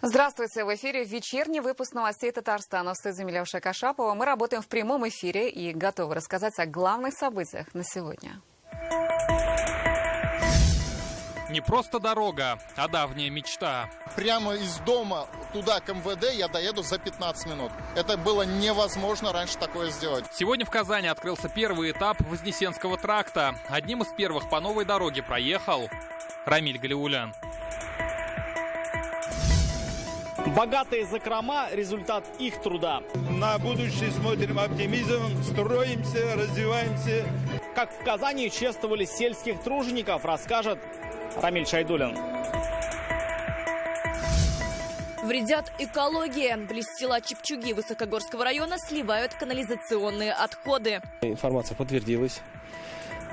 Здравствуйте! В эфире вечерний выпуск новостей Татарстана. В студии Миляуша Кашапова. Мы работаем в прямом эфире и готовы рассказать о главных событиях на сегодня. Не просто дорога, а давняя мечта. Прямо из дома туда, к МВД, я доеду за 15 минут. Это было невозможно раньше такое сделать. Сегодня в Казани открылся первый этап Вознесенского тракта. Одним из первых по новой дороге проехал Рамиль Галиулян. Богатые закрома – результат их труда. На будущее смотрим оптимизм, строимся, развиваемся. Как в Казани чествовали сельских тружеников, расскажет Рамиль Шайдулин. Вредят экологии. Близ села Чепчуги Высокогорского района сливают канализационные отходы. Информация подтвердилась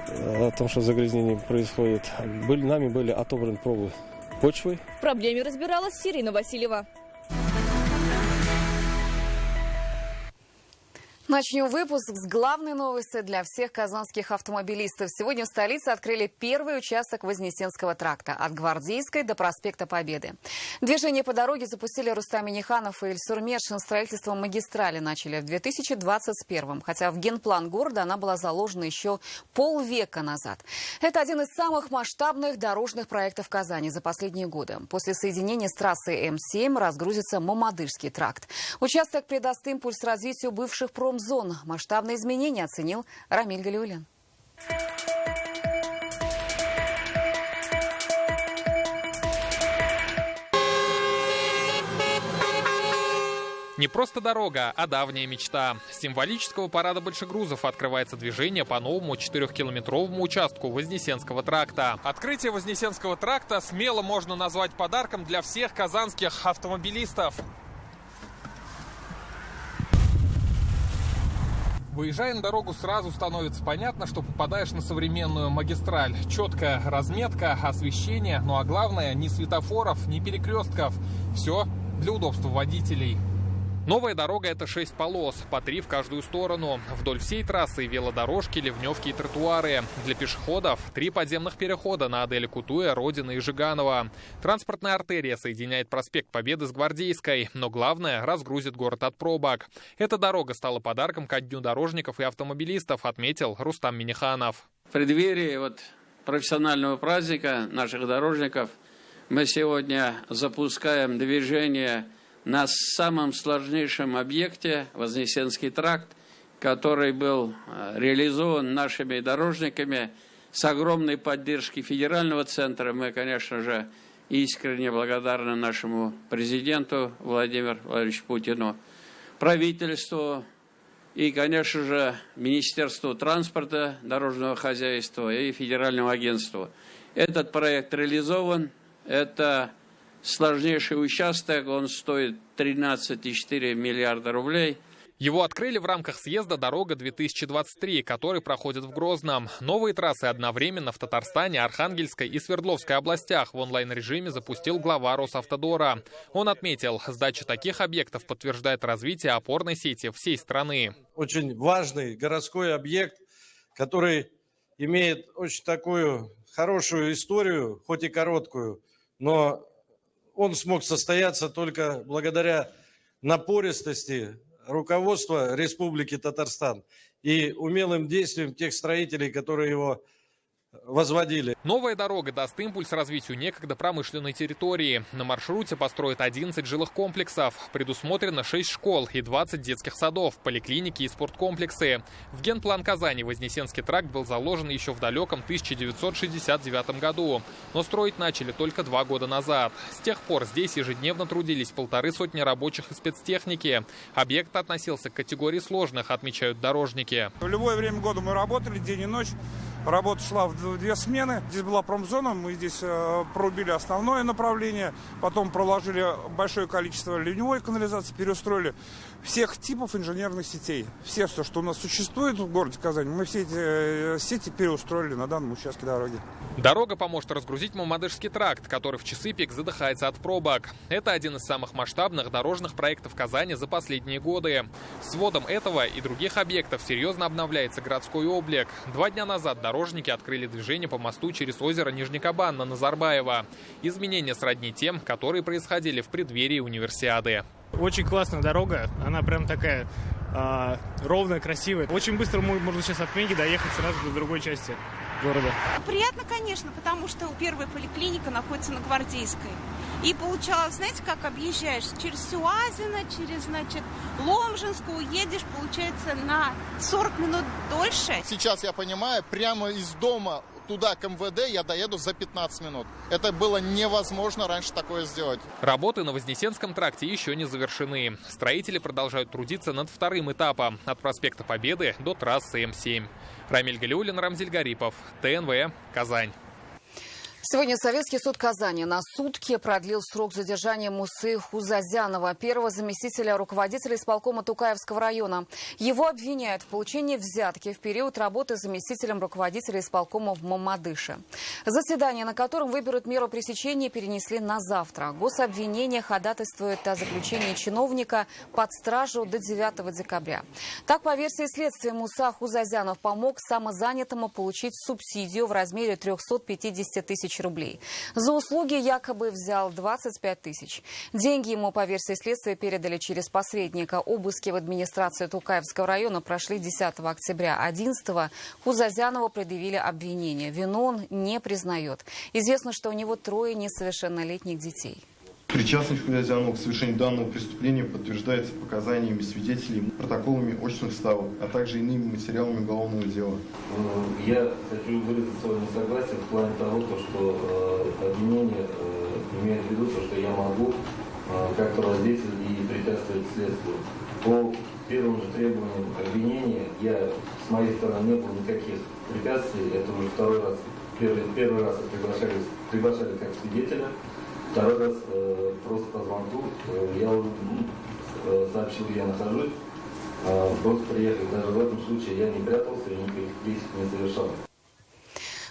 о том, что загрязнение происходит. Нами были отобраны пробы почвы. В проблеме разбиралась Ирина Васильева. Начнем выпуск с главной новости для всех казанских автомобилистов. Сегодня в столице открыли первый участок Вознесенского тракта от Гвардейской до проспекта Победы. Движение по дороге запустили Рустам Минниханов и Ильсур Медшин. Строительство магистрали начали в 2021-м, хотя в генплан города она была заложена еще полвека назад. Это один из самых масштабных дорожных проектов Казани за последние годы. После соединения с трассой М7 разгрузится Мамадышский тракт. Участок придаст импульс развитию бывших промзон. Масштабные изменения оценил Рамиль Галиулян. Не просто дорога, а давняя мечта. С символического парада большегрузов открывается движение по новому 4-километровому участку Вознесенского тракта. Открытие Вознесенского тракта смело можно назвать подарком для всех казанских автомобилистов. Выезжая на дорогу, сразу становится понятно, что попадаешь на современную магистраль. Четкая разметка, освещение, ну а главное, ни светофоров, ни перекрестков. Все для удобства водителей. Новая дорога – это 6 полос, по 3 в каждую сторону. Вдоль всей трассы велодорожки, ливневки и тротуары. Для пешеходов 3 подземных перехода на Аделя Кутуя, Родина и Жиганово. Транспортная артерия соединяет проспект Победы с Гвардейской, но главное – разгрузит город от пробок. Эта дорога стала подарком ко Дню дорожников и автомобилистов, отметил Рустам Минниханов. В преддверии профессионального праздника наших дорожников мы сегодня запускаем движение на самом сложнейшем объекте Вознесенский тракт, который был реализован нашими дорожниками с огромной поддержкой федерального центра. Мы, конечно же, искренне благодарны нашему президенту Владимиру Владимировичу Путину, правительству и, конечно же, Министерству транспорта, дорожного хозяйства и федеральному агентству. Этот проект реализован. Это сложнейший участок, он стоит 13,4 миллиарда рублей. Его открыли в рамках съезда «Дорога-2023», который проходит в Грозном. Новые трассы одновременно в Татарстане, Архангельской и Свердловской областях в онлайн-режиме запустил глава Росавтодора. Он отметил, сдача таких объектов подтверждает развитие опорной сети всей страны. Очень важный городской объект, который имеет очень такую хорошую историю, хоть и короткую, но он смог состояться только благодаря напористости руководства Республики Татарстан и умелым действиям тех строителей, которые его возводили. Новая дорога даст импульс развитию некогда промышленной территории. На маршруте построят 11 жилых комплексов. Предусмотрено 6 школ и 20 детских садов, поликлиники и спорткомплексы. В генплан Казани Вознесенский тракт был заложен еще в далеком 1969 году. Но строить начали только 2 года назад. С тех пор здесь ежедневно трудились 150 рабочих и спецтехники. Объект относился к категории сложных, отмечают дорожники. В любое время года мы работали, день и ночь. Работа шла в 2 смены. Здесь была промзона, мы здесь прорубили основное направление, потом проложили большое количество ливневой канализации, переустроили всех типов инженерных сетей. Все, что у нас существует в городе Казани, мы все эти сети переустроили на данном участке дороги. Дорога поможет разгрузить Мамадышский тракт, который в часы пик задыхается от пробок. Это один из самых масштабных дорожных проектов Казани за последние годы. С вводом этого и других объектов серьезно обновляется городской облик. 2 дня назад дорога железнодорожники открыли движение по мосту через озеро Нижнекабан на Назарбаева. Изменения сродни тем, которые происходили в преддверии универсиады. Очень классная дорога, она прям такая ровная, красивая. Очень быстро можно сейчас от Меги доехать сразу до другой части города. Приятно, конечно, потому что первая поликлиника находится на Гвардейской. И получалось, знаете, как объезжаешь через Сюазино, через, Ломжинскую, едешь, получается, на 40 минут дольше. Сейчас я понимаю, прямо из дома туда, к МВД, я доеду за 15 минут. Это было невозможно раньше такое сделать. Работы на Вознесенском тракте еще не завершены. Строители продолжают трудиться над вторым этапом от проспекта Победы до трассы М7. Рамиль Галиуллин, Рамзиль Гарипов, ТНВ, Казань. Сегодня Советский суд Казани на сутки продлил срок задержания Мусы Хузазянова, первого заместителя руководителя исполкома Тукаевского района. Его обвиняют в получении взятки в период работы заместителем руководителя исполкома в Мамадыше. Заседание, на котором выберут меру пресечения, перенесли на завтра. Гособвинение ходатайствует о заключении чиновника под стражу до 9 декабря. Так, по версии следствия, Муса Хузазянов помог самозанятому получить субсидию в размере 350 тысяч рублей. За услуги якобы взял 25 тысяч. Деньги ему, по версии следствия, передали через посредника. Обыски в администрации Тукаевского района прошли 10 октября. 11-го Хузазянову предъявили обвинение. Вину он не признает. Известно, что у него 3 несовершеннолетних детей. Причастность Хузазянова к совершению данного преступления подтверждается показаниями свидетелей, протоколами очных ставок, а также иными материалами уголовного дела. Я хочу выразить свое несогласие в плане того, что обвинение имеет в виду, что я могу как-то воздействовать и препятствовать следствию. По первым же требованиям обвинения с моей стороны не было никаких препятствий. Это уже второй раз. Первый раз приглашали как свидетеля. Второй раз просто по звонку я сообщил, где я нахожусь, просто приехали. Даже в этом случае я не прятался и никаких действий не совершал.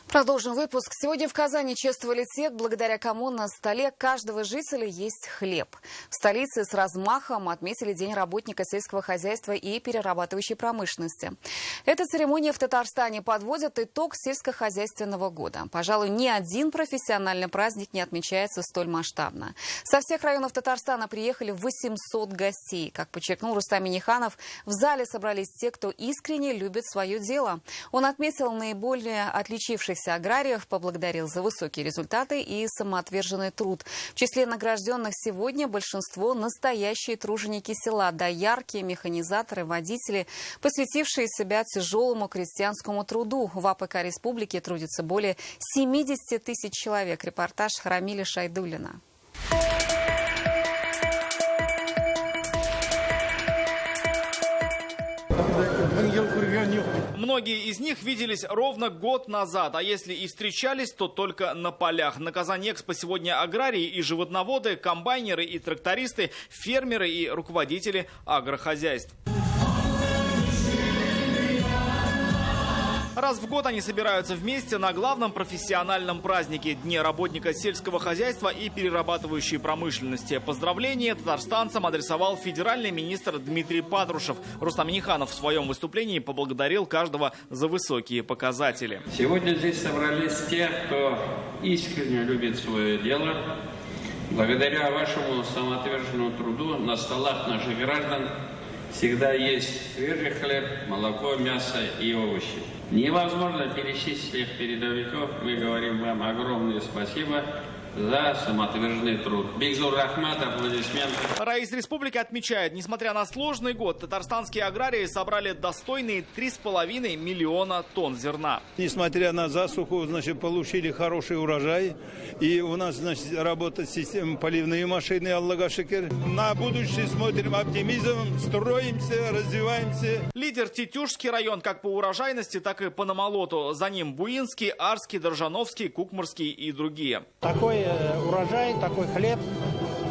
Продолжим выпуск. Сегодня в Казани чествовали тех, благодаря кому на столе каждого жителя есть хлеб. В столице с размахом отметили День работника сельского хозяйства и перерабатывающей промышленности. Эта церемония в Татарстане подводит итог сельскохозяйственного года. Пожалуй, ни один профессиональный праздник не отмечается столь масштабно. Со всех районов Татарстана приехали 800 гостей. Как подчеркнул Рустам Минниханов, в зале собрались те, кто искренне любит свое дело. Он отметил наиболее отличившихся аграриев, поблагодарил за высокие результаты и самоотверженный труд. В числе награжденных сегодня большинство настоящие труженики села, доярки, механизаторы, водители, посвятившие себя тяжелому крестьянскому труду. В АПК республики трудится более 70 тысяч человек. Репортаж Рамиля Шайдуллина. Многие из них виделись ровно год назад, а если и встречались, то только на полях. На Казань-Экспо сегодня аграрии и животноводы, комбайнеры и трактористы, фермеры и руководители агрохозяйств. Раз в год они собираются вместе на главном профессиональном празднике – Дне работника сельского хозяйства и перерабатывающей промышленности. Поздравления татарстанцам адресовал федеральный министр Дмитрий Патрушев. Рустам Минниханов в своем выступлении поблагодарил каждого за высокие показатели. Сегодня здесь собрались те, кто искренне любит свое дело. Благодаря вашему самоотверженному труду на столах наших граждан всегда есть свежий хлеб, молоко, мясо и овощи. Невозможно перечислить всех передовиков. Мы говорим вам огромное спасибо за самоотверженный труд. Бигзур Рахмат, аплодисменты. Раис республики отмечает, несмотря на сложный год, татарстанские аграрии собрали достойные 3,5 миллиона тонн зерна. Несмотря на засуху, получили хороший урожай. И у нас, работает система поливные машины, Аллаха шукр. На будущее смотрим оптимизм, строимся, развиваемся. Лидер Тетюшский район как по урожайности, так и по намолоту. За ним Буинский, Арский, Доржановский, Кукмурский и другие. Такой урожай, такой хлеб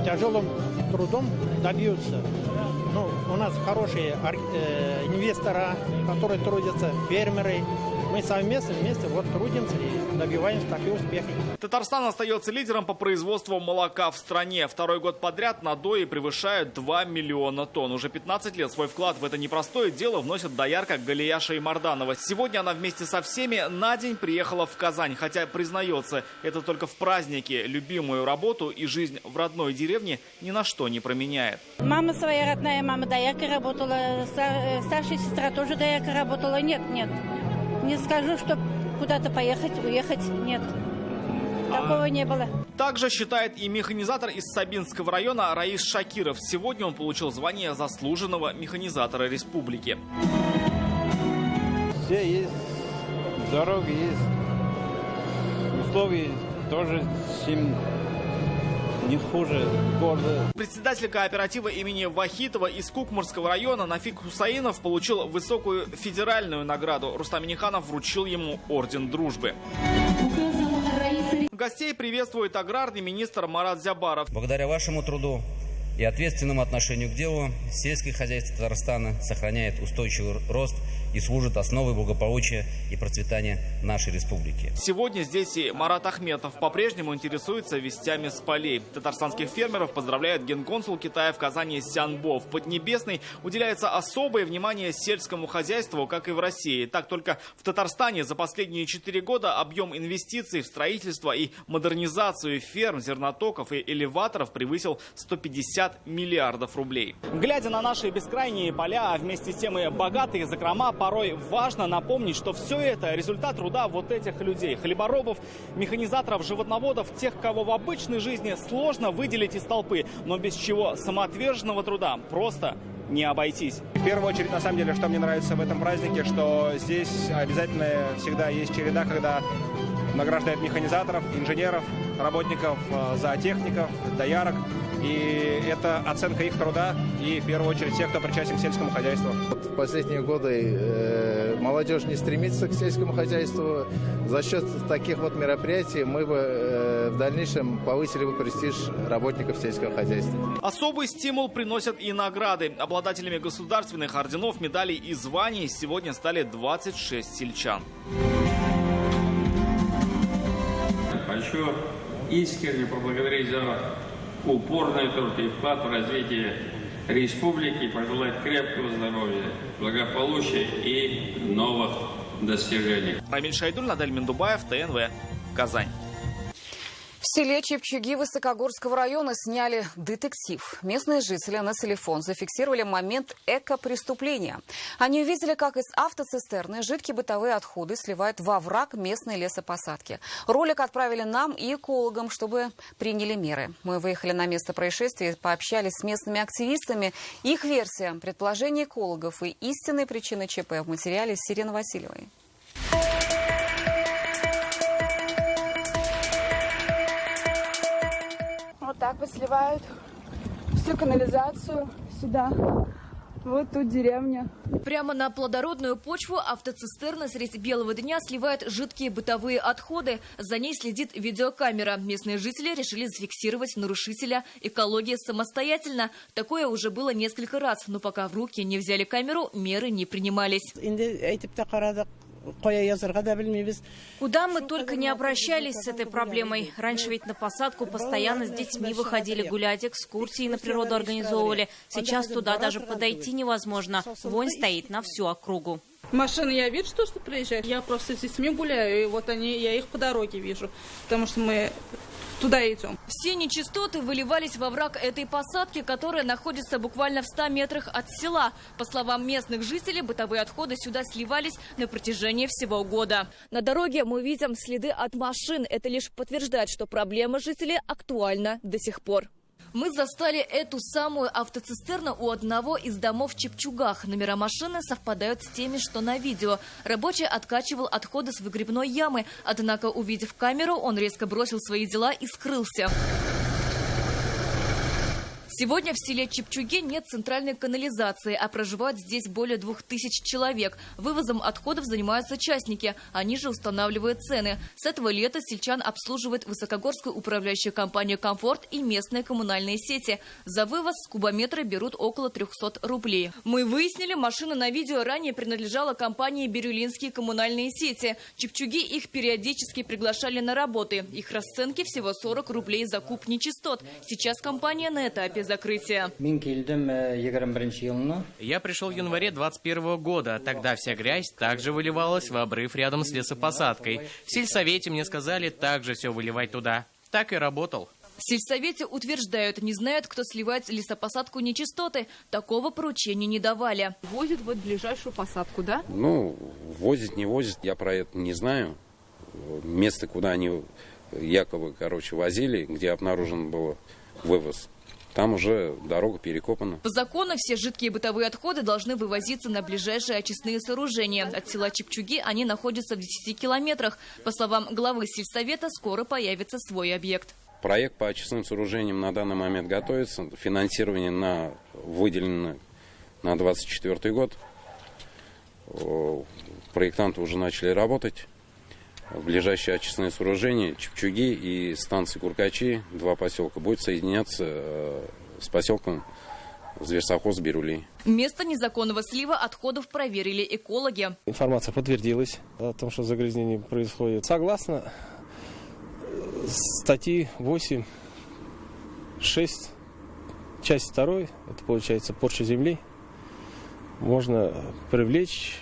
тяжелым трудом добьются. Ну, у нас хорошие инвесторы, которые трудятся, фермеры. Мы совместно вместе вот трудимся и добиваемся таких успехов. Татарстан остается лидером по производству молока в стране. Второй год подряд надои превышают 2 миллиона тонн. Уже 15 лет свой вклад в это непростое дело вносит доярка Галия Шаймарданова. Сегодня она вместе со всеми на день приехала в Казань. Хотя, признается, это только в праздники. Любимую работу и жизнь в родной деревне ни на что не променяет. Мама своя родная, мама дояркой работала. Старшая сестра тоже дояркой работала. Нет. Не скажу, что куда-то поехать, уехать. Нет. Такого не было. Также считает и механизатор из Сабинского района Раис Шакиров. Сегодня он получил звание заслуженного механизатора республики. Все есть, дороги есть, условия тоже не хуже города. Председатель кооператива имени Вахитова из Кукмурского района Нафик Хусаинов получил высокую федеральную награду. Рустам Миниханов вручил ему орден дружбы. Гостей приветствует аграрный министр Марат Зябаров. Благодаря вашему труду и ответственному отношению к делу сельское хозяйство Татарстана сохраняет устойчивый рост и служит основой благополучия и процветания нашей республики. Сегодня здесь и Марат Ахметов по-прежнему интересуется вестями с полей. Татарстанских фермеров поздравляет генконсул Китая в Казани Сянбо. В Поднебесной уделяется особое внимание сельскому хозяйству, как и в России. Так, только в Татарстане за последние 4 года объем инвестиций в строительство и модернизацию ферм, зернотоков и элеваторов превысил 150 миллиардов рублей. Глядя на наши бескрайние поля, а вместе с тем и богатые закрома, порой важно напомнить, что все это результат труда вот этих людей. Хлеборобов, механизаторов, животноводов, тех, кого в обычной жизни сложно выделить из толпы, но без чего самоотверженного труда просто не обойтись. В первую очередь, на самом деле, что мне нравится в этом празднике, что здесь обязательно всегда есть череда, когда награждают механизаторов, инженеров, работников, зоотехников, доярок. И это оценка их труда и, в первую очередь, тех, кто причастен к сельскому хозяйству. В последние годы молодежь не стремится к сельскому хозяйству. За счет таких вот мероприятий мы бы в дальнейшем повысили бы престиж работников сельского хозяйства. Особый стимул приносят и награды. Обладателями государственных орденов, медалей и званий сегодня стали 26 сельчан. Хочу искренне поблагодарить за упорный труд и вклад в развитие республики, пожелать крепкого здоровья, благополучия и новых достижений. Рамиль Шайдуль, Надель Мендубаев, ТНВ, Казань. В селе Чепчуги Высокогорского района сняли детектив. Местные жители на телефон зафиксировали момент экопреступления. Они увидели, как из автоцистерны жидкие бытовые отходы сливают во враг местной лесопосадки. Ролик отправили нам и экологам, чтобы приняли меры. Мы выехали на место происшествия, пообщались с местными активистами. Их версия, предположение экологов и истинные причины ЧП в материале Сирены Васильевой. Вот так вот сливают всю канализацию сюда. Вот тут деревня. Прямо на плодородную почву автоцистерна средь белого дня сливает жидкие бытовые отходы. За ней следит видеокамера. Местные жители решили зафиксировать нарушителя экологии самостоятельно. Такое уже было несколько раз, но пока в руки не взяли камеру, меры не принимались. Куда мы только не обращались с этой проблемой. Раньше ведь на посадку постоянно с детьми выходили гулять, экскурсии на природу организовывали. Сейчас туда даже подойти невозможно. Вонь стоит на всю округу. Машины я вижу, что приезжают. Я просто с детьми гуляю, и вот я их по дороге вижу. Потому что мы туда идем. Все нечистоты выливались во враг этой посадки, которая находится буквально в 100 метрах от села. По словам местных жителей, бытовые отходы сюда сливались на протяжении всего года. На дороге мы видим следы от машин. Это лишь подтверждает, что проблема жителей актуальна до сих пор. Мы застали эту самую автоцистерну у одного из домов в Чепчугах. Номера машины совпадают с теми, что на видео. Рабочий откачивал отходы с выгребной ямы. Однако, увидев камеру, он резко бросил свои дела и скрылся. Сегодня в селе Чепчуги нет центральной канализации, а проживают здесь более 2000 человек. Вывозом отходов занимаются частники. Они же устанавливают цены. С этого лета сельчан обслуживает высокогорскую управляющую компанию «Комфорт» и местные коммунальные сети. За вывоз с кубометра берут около 300 рублей. Мы выяснили, машина на видео ранее принадлежала компании «Бирюлинские коммунальные сети». Чепчуги их периодически приглашали на работы. Их расценки всего 40 рублей за куб нечистот. Сейчас компания на этапе закрытия. Я пришел в январе 2021 года. Тогда вся грязь также выливалась в обрыв рядом с лесопосадкой. В сельсовете мне сказали также все выливать туда. Так и работал. В сельсовете утверждают, не знают, кто сливает лесопосадку нечистоты. Такого поручения не давали. Возят вот ближайшую посадку, да? Ну, возят, не возят, я про это не знаю. Место, куда они якобы, возили, где обнаружен был вывоз, там уже дорога перекопана. По закону все жидкие бытовые отходы должны вывозиться на ближайшие очистные сооружения. От села Чепчуги они находятся в 10 километрах. По словам главы сельсовета, скоро появится свой объект. Проект по очистным сооружениям на данный момент готовится. Финансирование выделено на 2024 год. Проектанты уже начали работать. Ближайшие очистные сооружения Чепчуги и станции Куркачи, 2 поселка, будет соединяться с поселком Зверсовхоз Бирюли. Место незаконного слива отходов проверили экологи. Информация подтвердилась о том, что загрязнение происходит. Согласно статьи 8, 6, часть 2, это получается порча земли, можно привлечь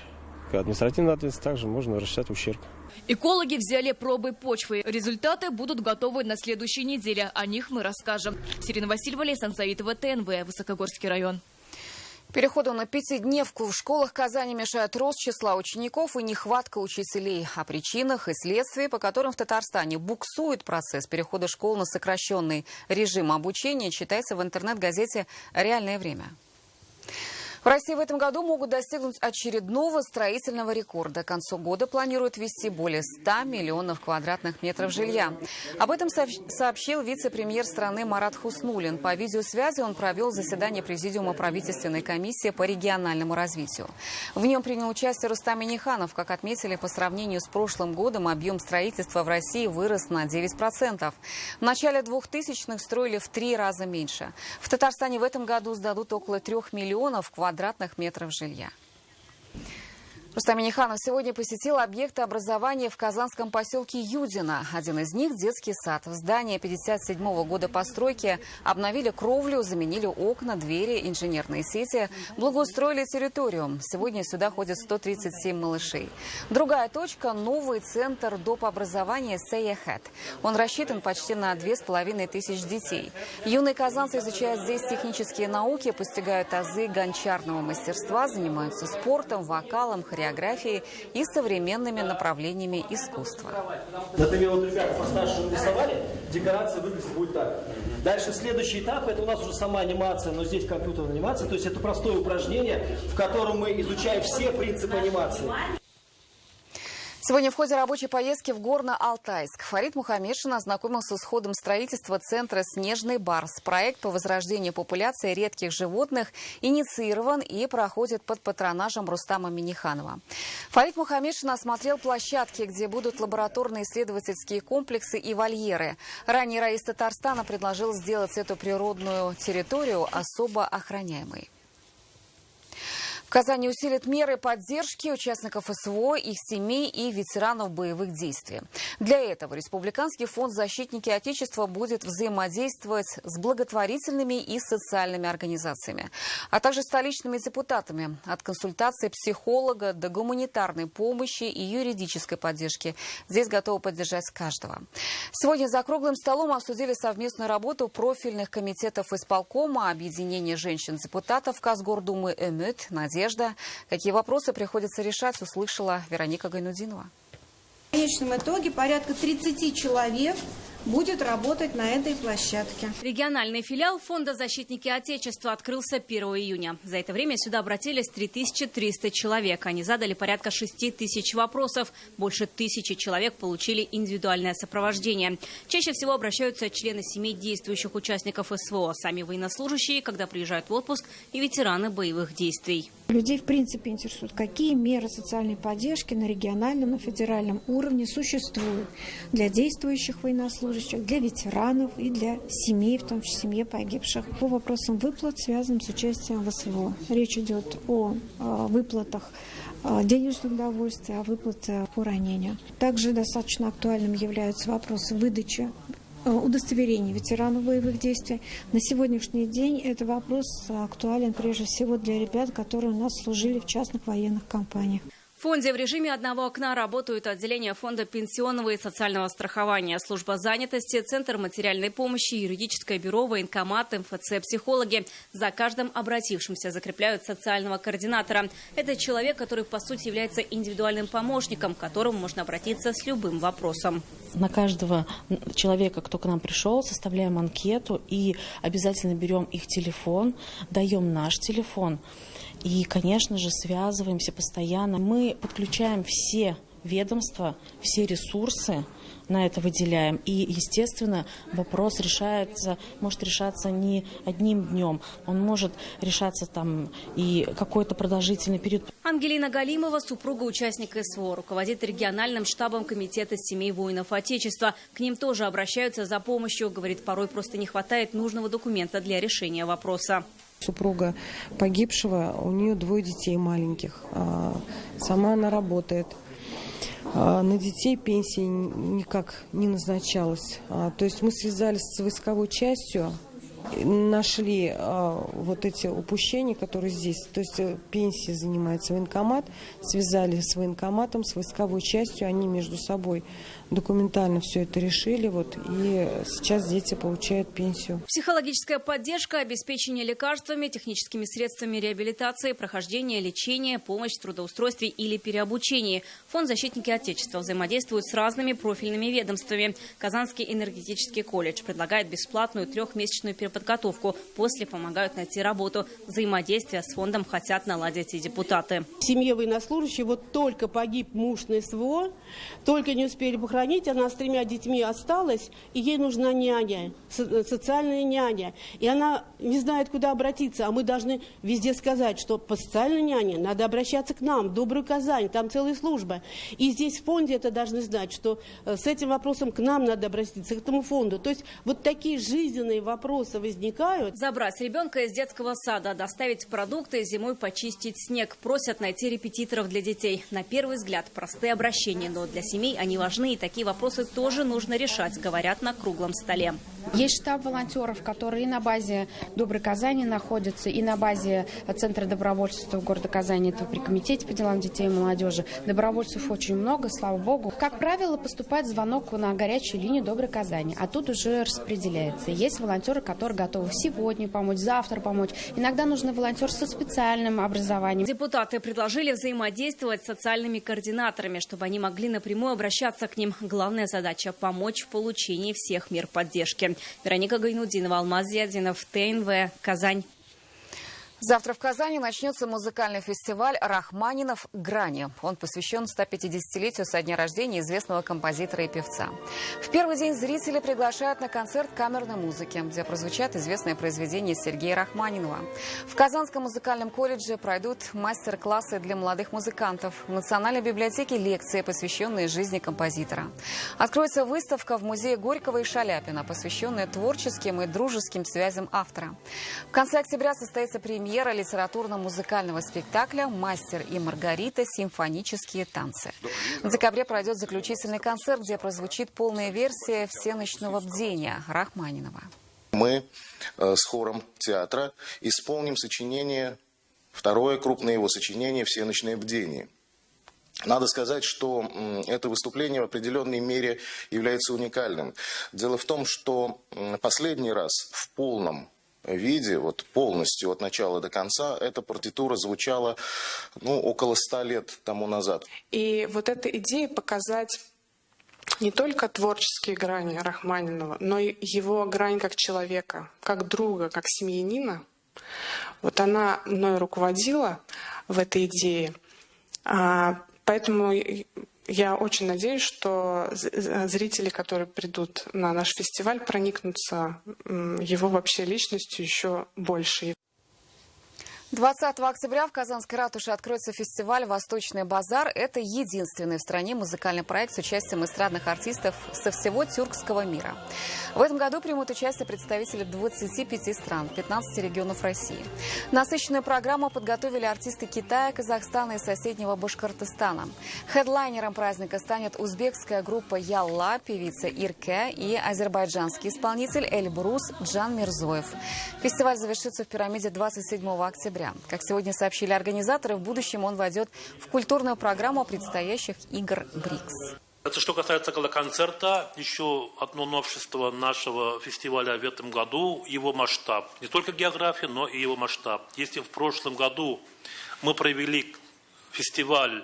к административной ответственности, также можно рассчитать ущерб. Экологи взяли пробы почвы. Результаты будут готовы на следующей неделе. О них мы расскажем. Ирина Васильева, Лейсан Саитова, ТНВ, Высокогорский район. Переходу на пятидневку в школах Казани мешает рост числа учеников и нехватка учителей. О причинах и следствиях, по которым в Татарстане буксует процесс перехода школ на сокращенный режим обучения, читайте в интернет-газете «Реальное время». В России в этом году могут достигнуть очередного строительного рекорда. К концу года планируют ввести более 100 миллионов квадратных метров жилья. Об этом сообщил вице-премьер страны Марат Хуснуллин. По видеосвязи он провел заседание Президиума правительственной комиссии по региональному развитию. В нем принял участие Рустам Минниханов. Как отметили, по сравнению с прошлым годом объем строительства в России вырос на 9%. В начале 2000-х строили в 3 раза меньше. В Татарстане в этом году сдадут около 3 миллионов квадратных метров жилья. Рустам Минниханов сегодня посетил объекты образования в казанском поселке Юдино. Один из них – детский сад. В здании 1957 года постройки обновили кровлю, заменили окна, двери, инженерные сети, благоустроили территорию. Сегодня сюда ходят 137 малышей. Другая точка – новый центр доп. Образования «Say-Ahead». Он рассчитан почти на 2500 детей. Юные казанцы изучают здесь технические науки, постигают азы гончарного мастерства, занимаются спортом, вокалом, хореографией и современными направлениями искусства. Например, вот ребята по-старшему рисовали, декорация выглядит будет так. Дальше следующий этап, это у нас уже сама анимация, но здесь компьютерная анимация, то есть это простое упражнение, в котором мы изучаем все принципы анимации. Сегодня в ходе рабочей поездки в Горно-Алтайск Фарид Мухаммедшин ознакомился с ходом строительства центра «Снежный барс». Проект по возрождению популяции редких животных инициирован и проходит под патронажем Рустама Минниханова. Фарид Мухаммедшин осмотрел площадки, где будут лабораторные исследовательские комплексы и вольеры. Ранее Раис Татарстана предложил сделать эту природную территорию особо охраняемой. В Казани усилят меры поддержки участников СВО, их семей и ветеранов боевых действий. Для этого Республиканский фонд «Защитники Отечества» будет взаимодействовать с благотворительными и социальными организациями, а также столичными депутатами. От консультации психолога до гуманитарной помощи и юридической поддержки. Здесь готовы поддержать каждого. Сегодня за круглым столом обсудили совместную работу профильных комитетов исполкома, объединения женщин-депутатов Казгордумы «Эмет», «Надежда». Какие вопросы приходится решать, услышала Вероника Гайнудинова. В конечном итоге порядка 30 человек будет работать на этой площадке. Региональный филиал Фонда «Защитники Отечества» открылся 1 июня. За это время сюда обратились 3300 человек. Они задали порядка 6000 вопросов. Больше 1000 человек получили индивидуальное сопровождение. Чаще всего обращаются члены семей действующих участников СВО, сами военнослужащие, когда приезжают в отпуск, и ветераны боевых действий. Людей в принципе интересует, какие меры социальной поддержки на региональном и федеральном уровне существуют для действующих военнослужащих, для ветеранов и для семей, в том числе семьи погибших. По вопросам выплат, связанным с участием в СВО. Речь идет о выплатах денежных удовольствий, о выплатах по ранению. Также достаточно актуальным являются вопросы выдачи удостоверений ветеранов боевых действий. На сегодняшний день этот вопрос актуален прежде всего для ребят, которые у нас служили в частных военных компаниях. В фонде в режиме одного окна работают отделения фонда пенсионного и социального страхования, служба занятости, центр материальной помощи, юридическое бюро, военкомат, МФЦ, психологи. За каждым обратившимся закрепляют социального координатора. Это человек, который по сути является индивидуальным помощником, к которому можно обратиться с любым вопросом. На каждого человека, кто к нам пришел, составляем анкету и обязательно берем их телефон, даем наш телефон. И, конечно же, связываемся постоянно. Мы подключаем все ведомства, все ресурсы, на это выделяем. И, естественно, вопрос может решаться не одним днем. Он может решаться там и какой-то продолжительный период. Ангелина Галимова, супруга участника СВО, руководит региональным штабом комитета семей воинов Отечества. К ним тоже обращаются за помощью. Говорит, порой просто не хватает нужного документа для решения вопроса. Супруга погибшего, у нее 2 детей маленьких. Сама она работает. На детей пенсии никак не назначалась. То есть мы связались с войсковой частью, нашли вот эти упущения, которые здесь. То есть пенсией занимается военкомат, связали с военкоматом, с войсковой частью, они между собой документально все это решили, и сейчас дети получают пенсию. Психологическая поддержка, обеспечение лекарствами, техническими средствами реабилитации, прохождение лечения, помощь в трудоустройстве или переобучении. Фонд «Защитники Отечества» взаимодействует с разными профильными ведомствами. Казанский энергетический колледж предлагает бесплатную 3-месячную переподготовку. После помогают найти работу. Взаимодействие с фондом хотят наладить и депутаты. В семье военнослужащей только погиб муж на СВО, только не успели похоронить. Она с 3 детьми осталась, и ей нужна няня, социальная няня. И она не знает, куда обратиться. А мы должны везде сказать, что по социальной няне надо обращаться к нам, в Добрую Казань, там целая служба. И здесь в фонде это должны знать, что с этим вопросом к нам надо обратиться, к этому фонду. То есть вот такие жизненные вопросы возникают. Забрать ребенка из детского сада, доставить продукты, зимой почистить снег. Просят найти репетиторов для детей. На первый взгляд простые обращения, но для семей они важны, и такие вопросы тоже нужно решать, говорят на круглом столе. Есть штаб волонтеров, которые и на базе Доброй Казани находятся, и на базе Центра добровольчества города Казани, это при комитете по делам детей и молодежи. Добровольцев очень много, слава богу. Как правило, поступает звонок на горячую линию Доброй Казани, а тут уже распределяется. Есть волонтеры, которые готовы сегодня помочь, завтра помочь. Иногда нужны волонтеры со специальным образованием. Депутаты предложили взаимодействовать с социальными координаторами, чтобы они могли напрямую обращаться к ним. Главная задача – помочь в получении всех мер поддержки. Вероника Гайнудинова, Алмаз Зиадинов, ТНВ, Казань. Завтра в Казани начнется музыкальный фестиваль «Рахманинов. Грани». Он посвящен 150-летию со дня рождения известного композитора и певца. В первый день зрители приглашают на концерт камерной музыки, где прозвучат известные произведения Сергея Рахманинова. В Казанском музыкальном колледже пройдут мастер-классы для молодых музыкантов. В Национальной библиотеке лекции, посвященные жизни композитора. Откроется выставка в музее Горького и Шаляпина, посвященная творческим и дружеским связям автора. В конце октября состоится премьера литературно-музыкального спектакля «Мастер и Маргарита. Симфонические танцы». В декабре пройдет заключительный концерт, где прозвучит полная версия «Всеночного бдения» Рахманинова. Мы с хором театра исполним сочинение, второе крупное его сочинение «Всеночное бдение». Надо сказать, что это выступление в определенной мере является уникальным. Дело в том, что последний раз в полном виде, полностью от начала до конца, эта партитура звучала около 100 лет тому назад. И эта идея показать не только творческие грани Рахманинова, но и его грань как человека, как друга, как семьянина. Вот она мной руководила в этой идее. Поэтому я очень надеюсь, что зрители, которые придут на наш фестиваль, проникнутся его вообще личностью еще больше. 20 октября в Казанской ратуше откроется фестиваль «Восточный базар». Это единственный в стране музыкальный проект с участием эстрадных артистов со всего тюркского мира. В этом году примут участие представители 25 стран, 15 регионов России. Насыщенную программу подготовили артисты Китая, Казахстана и соседнего Башкортостана. Хедлайнером праздника станет узбекская группа «Ялла», певица Ирке и азербайджанский исполнитель Эльбрус Джан Мирзоев. Фестиваль завершится в пирамиде 27 октября. Как сегодня сообщили организаторы, в будущем он войдет в культурную программу предстоящих игр БРИКС. Это что касается гала-концерта, еще одно новшество нашего фестиваля в этом году – его масштаб. Не только география, но и его масштаб. Если в прошлом году мы провели фестиваль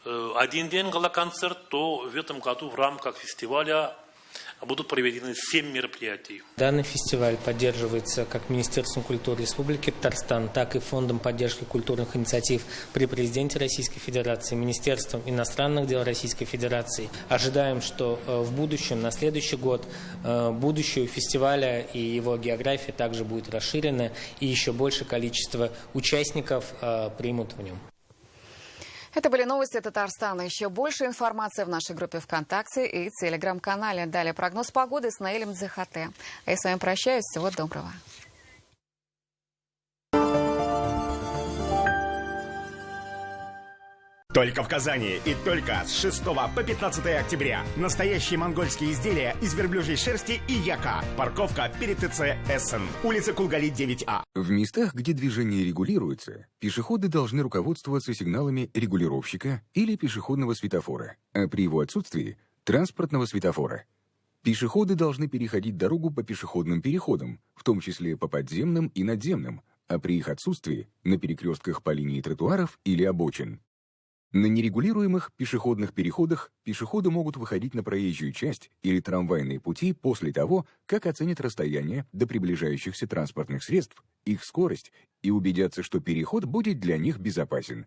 один день гала-концерт, то в этом году в рамках фестиваля будут проведены 7 мероприятий. Данный фестиваль поддерживается как Министерством культуры Республики Татарстан, так и Фондом поддержки культурных инициатив при президенте Российской Федерации, Министерством иностранных дел Российской Федерации. Ожидаем, что в будущем, на следующий год, будущее фестиваля и его география также будет расширена, и еще больше количество участников примут в нем. Это были новости Татарстана. Еще больше информации в нашей группе ВКонтакте и Телеграм-канале. Далее прогноз погоды с Наилем Дзахате. А я с вами прощаюсь. Всего доброго. Только в Казани и только с 6 по 15 октября. Настоящие монгольские изделия из верблюжьей шерсти и яка. Парковка перед ТЦ Эссен. Улица Кулгали, 9А. В местах, где движение регулируется, пешеходы должны руководствоваться сигналами регулировщика или пешеходного светофора, а при его отсутствии – транспортного светофора. Пешеходы должны переходить дорогу по пешеходным переходам, в том числе по подземным и надземным, а при их отсутствии – на перекрестках по линии тротуаров или обочин. На нерегулируемых пешеходных переходах пешеходы могут выходить на проезжую часть или трамвайные пути после того, как оценят расстояние до приближающихся транспортных средств, их скорость и убедятся, что переход будет для них безопасен.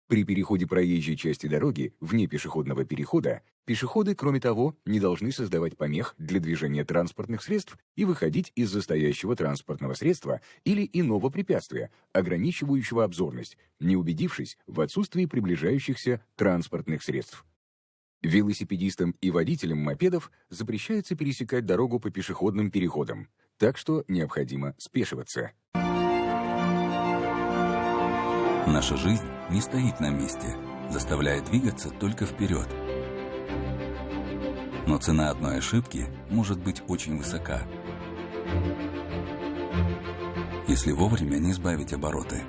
При переходе проезжей части дороги вне пешеходного перехода пешеходы, кроме того, не должны создавать помех для движения транспортных средств и выходить из-за стоящего транспортного средства или иного препятствия, ограничивающего обзорность, не убедившись в отсутствии приближающихся транспортных средств. Велосипедистам и водителям мопедов запрещается пересекать дорогу по пешеходным переходам, так что необходимо спешиваться. Наша жизнь не стоит на месте, заставляя двигаться только вперед. Но цена одной ошибки может быть очень высока, если вовремя не сбавить обороты.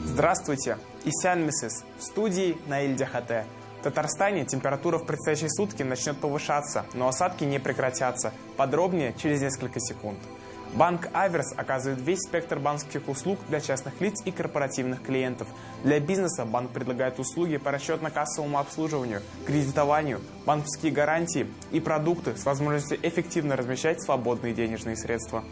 Здравствуйте, Исянмисис, в студии Наиль Дзахате. В Татарстане температура в предстоящие сутки начнет повышаться, но осадки не прекратятся. Подробнее через несколько секунд. Банк Аверс оказывает весь спектр банковских услуг для частных лиц и корпоративных клиентов. Для бизнеса банк предлагает услуги по расчетно-кассовому обслуживанию, кредитованию, банковские гарантии и продукты с возможностью эффективно размещать свободные денежные средства.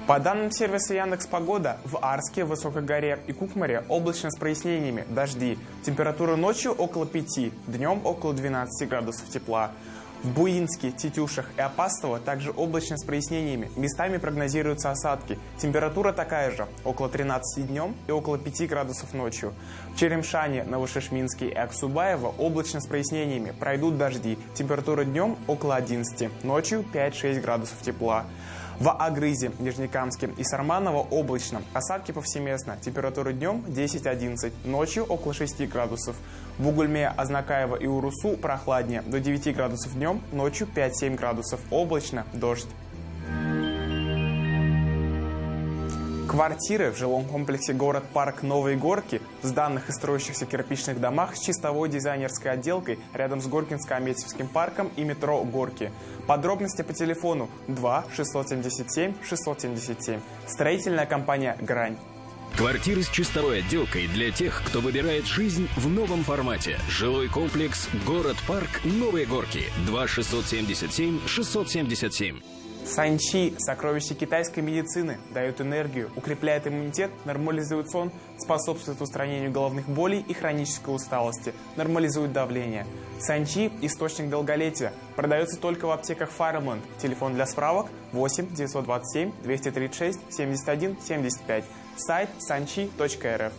По данным сервиса Яндекс.Погода, в Арске, Высокой горе и Кукмаре облачно с прояснениями, дожди. Температура ночью около 5, днем около 12 градусов тепла. В Буинске, Тетюшах и Апастово также облачно с прояснениями. Местами прогнозируются осадки. Температура такая же, около 13 днем и около 5 градусов ночью. В Черемшане, Новошишминске и Аксубаево облачно с прояснениями. Пройдут дожди. Температура днем около 11, ночью 5-6 градусов тепла. В Агрызе, Нижнекамске и Сарманово облачно. Осадки повсеместно. Температура днем 10-11, ночью около 6 градусов. В Угульме, Азнакаево и Урусу прохладнее. До 9 градусов днем, ночью 5-7 градусов. Облачно, дождь. Квартиры в жилом комплексе «Город-парк Новые Горки» в сданных и строящихся кирпичных домах с чистовой дизайнерской отделкой рядом с Горкинско-Аметьевским парком и метро «Горки». Подробности по телефону 2 677 677. Строительная компания «Грань». Квартиры с чистовой отделкой для тех, кто выбирает жизнь в новом формате. Жилой комплекс «Город-парк Новые Горки». 2 677 677. Санчи – сокровище китайской медицины, дает энергию, укрепляет иммунитет, нормализует сон, способствует устранению головных болей и хронической усталости, нормализует давление. Санчи – источник долголетия, продается только в аптеках Фармленд. Телефон для справок 8 927 236 71 75. Сайт sanchi.rf.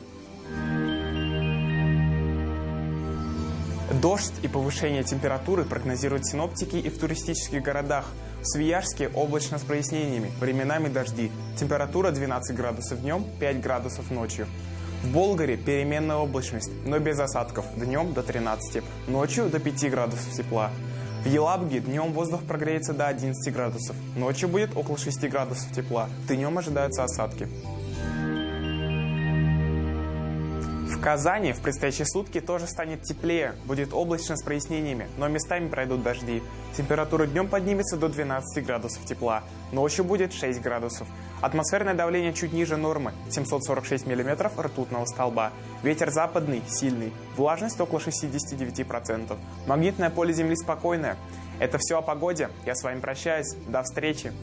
Дождь и повышение температуры прогнозируют синоптики и в туристических городах. В Свияжске облачно с прояснениями, временами дожди. Температура 12 градусов днем, 5 градусов ночью. В Болгаре переменная облачность, но без осадков. Днем до 13, ночью до 5 градусов тепла. В Елабуге днем воздух прогреется до 11 градусов. Ночью будет около 6 градусов тепла. Днем ожидаются осадки. В Казани в предстоящие сутки тоже станет теплее. Будет облачно с прояснениями, но местами пройдут дожди. Температура днем поднимется до 12 градусов тепла. Ночью будет 6 градусов. Атмосферное давление чуть ниже нормы – 746 мм ртутного столба. Ветер западный, сильный. Влажность около 69%. Магнитное поле Земли спокойное. Это все о погоде. Я с вами прощаюсь. До встречи.